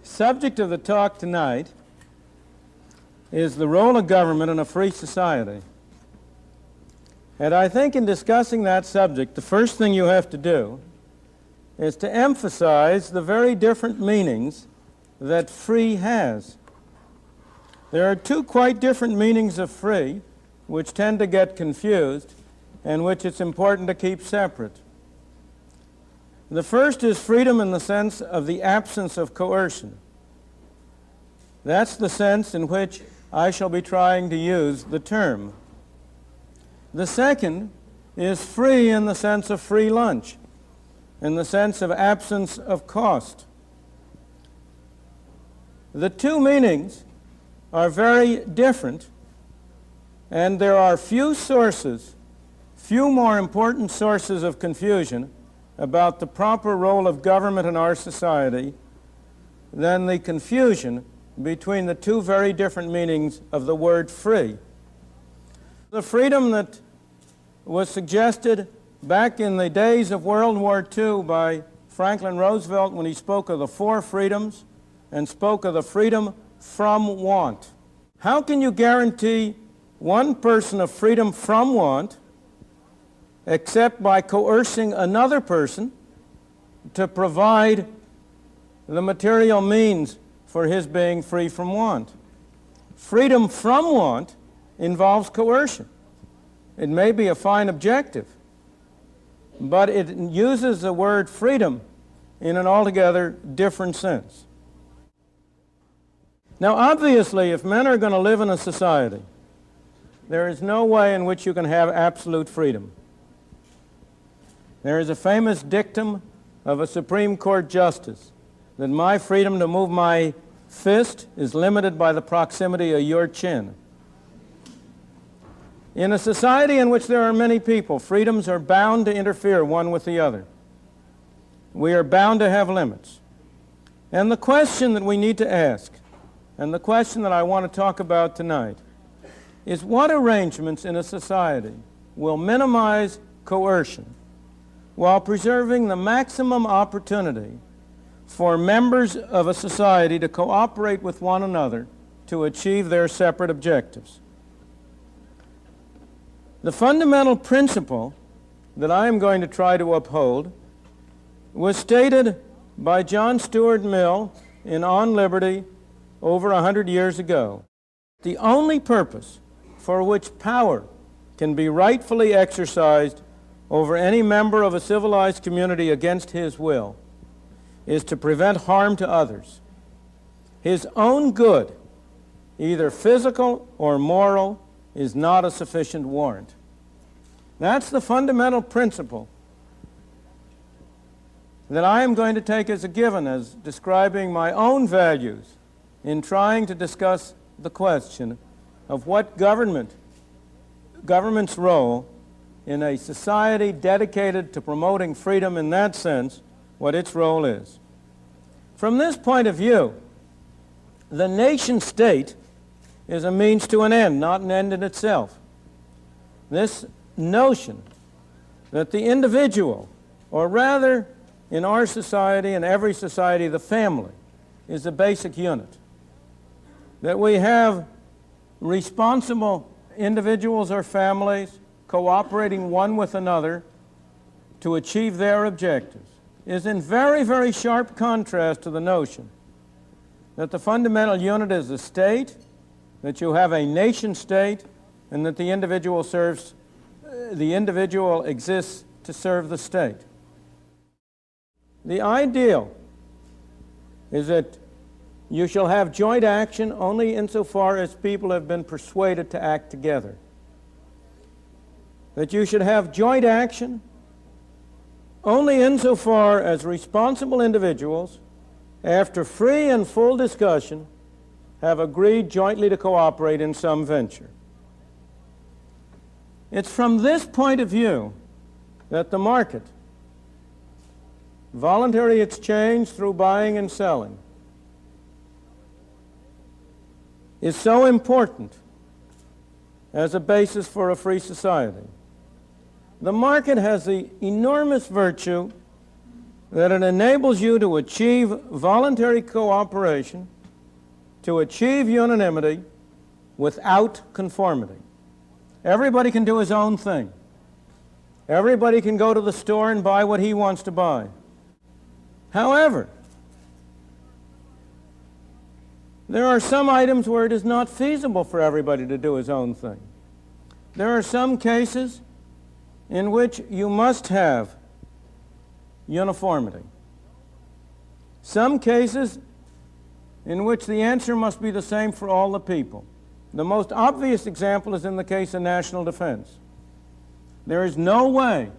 subject of the talk tonight is the role of government in a free society. And I think in discussing that subject, the first thing you have to do is to emphasize the very different meanings that free has. There are two quite different meanings of free, which tend to get confused, and which it's important to keep separate. The first is freedom in the sense of the absence of coercion. That's the sense in which I shall be trying to use the term. The second is free in the sense of free lunch, in the sense of absence of cost. The two meanings are very different, and there are few more important sources of confusion about the proper role of government in our society than the confusion between the two very different meanings of the word free. The freedom that was suggested back in the days of World War II by Franklin Roosevelt when he spoke of the four freedoms and spoke of the freedom from want. How can you guarantee one person of freedom from want except by coercing another person to provide the material means for his being free from want? Freedom from want involves coercion. It may be a fine objective, but it uses the word freedom in an altogether different sense. Now, obviously, if men are going to live in a society, there is no way in which you can have absolute freedom. There is a famous dictum of a Supreme Court justice that my freedom to move my fist is limited by the proximity of your chin. In a society in which there are many people, freedoms are bound to interfere one with the other. We are bound to have limits. And the question that we need to ask, and the question that I want to talk about tonight, is what arrangements in a society will minimize coercion while preserving the maximum opportunity for members of a society to cooperate with one another to achieve their separate objectives. The fundamental principle that I am going to try to uphold was stated by John Stuart Mill in On Liberty over 100 years ago. The only purpose for which power can be rightfully exercised over any member of a civilized community against his will is to prevent harm to others. His own good, either physical or moral, is not a sufficient warrant. That's the fundamental principle that I am going to take as a given as describing my own values in trying to discuss the question of what government's role in a society dedicated to promoting freedom in that sense, what its role is. From this point of view, the nation state is a means to an end, not an end in itself. This notion that the individual, or rather in our society and every society, the family, is the basic unit. That we have responsible individuals or families cooperating one with another to achieve their objectives is in very, very sharp contrast to the notion that the fundamental unit is the state, that you have a nation state, and that the individual exists to serve the state. The ideal is that you shall have joint action only insofar as people have been persuaded to act together. That you should have joint action only insofar as responsible individuals, after free and full discussion, have agreed jointly to cooperate in some venture. It's from this point of view that the market, voluntary exchange through buying and selling, is so important as a basis for a free society. The market has the enormous virtue that it enables you to achieve voluntary cooperation, to achieve unanimity without conformity. Everybody can do his own thing. Everybody can go to the store and buy what he wants to buy. However, there are some items where it is not feasible for everybody to do his own thing. There are some cases in which you must have uniformity. Some cases in which the answer must be the same for all the people. The most obvious example is in the case of national defense. There is no way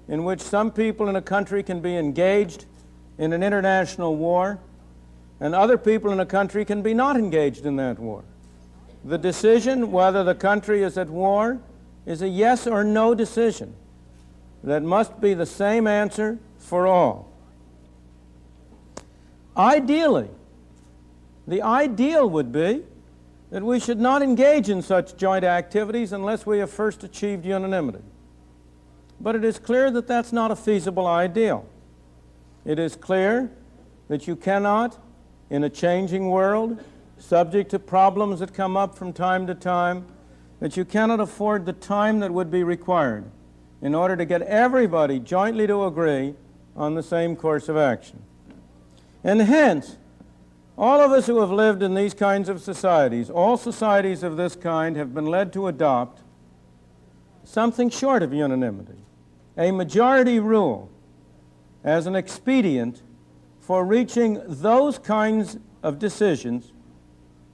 in which some people in a country can be engaged in an international war and other people in a country can be not engaged in that war. The decision whether the country is at war is a yes or no decision that must be the same answer for all. Ideally, the ideal would be that we should not engage in such joint activities unless we have first achieved unanimity. But it is clear that that's not a feasible ideal. It is clear that you cannot, in a changing world, subject to problems that come up from time to time, that you cannot afford the time that would be required in order to get everybody jointly to agree on the same course of action. And hence, all of us who have lived in these kinds of societies, all societies of this kind, have been led to adopt something short of unanimity, a majority rule as an expedient for reaching those kinds of decisions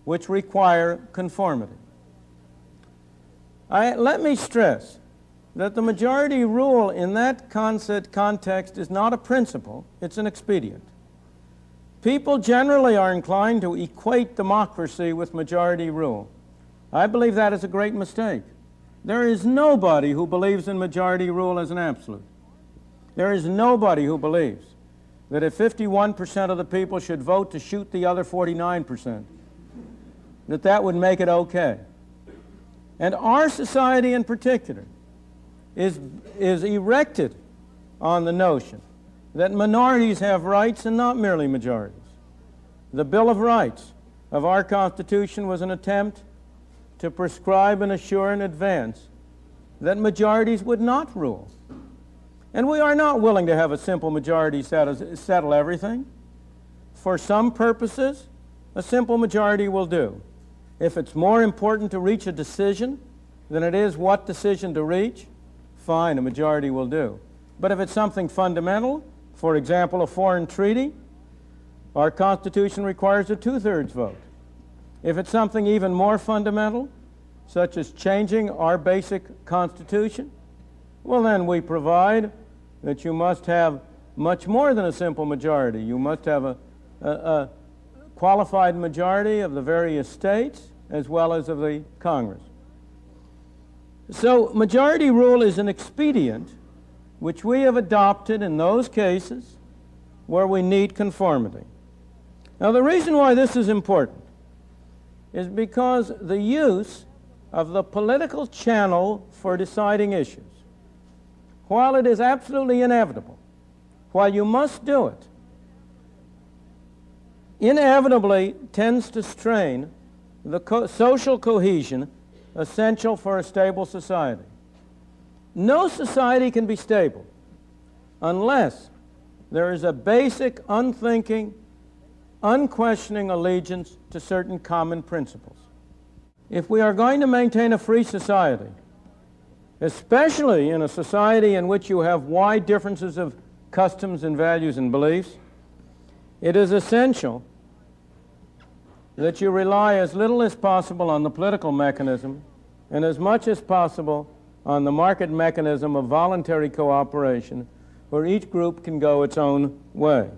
which require conformity. Let me stress that the majority rule in that context is not a principle, it's an expedient. People generally are inclined to equate democracy with majority rule. I believe that is a great mistake. There is nobody who believes in majority rule as an absolute. There is nobody who believes that if 51% of the people should vote to shoot the other 49%, that would make it okay. And our society in particular is erected on the notion that minorities have rights and not merely majorities. The Bill of Rights of our Constitution was an attempt to prescribe and assure in advance that majorities would not rule. And we are not willing to have a simple majority settle everything. For some purposes, a simple majority will do. If it's more important to reach a decision than it is what decision to reach, fine, a majority will do. But if it's something fundamental, for example, a foreign treaty, our Constitution requires a two-thirds vote. If it's something even more fundamental, such as changing our basic Constitution, well then we provide that you must have much more than a simple majority. You must have a qualified majority of the various states as well as of the Congress. So majority rule is an expedient which we have adopted in those cases where we need conformity. Now the reason why this is important is because the use of the political channel for deciding issues, while it is absolutely inevitable, while you must do it, inevitably tends to strain the social cohesion essential for a stable society. No society can be stable unless there is a basic, unthinking, unquestioning allegiance to certain common principles. If we are going to maintain a free society, especially in a society in which you have wide differences of customs and values and beliefs, it is essential that you rely as little as possible on the political mechanism and as much as possible on the market mechanism of voluntary cooperation, where each group can go its own way.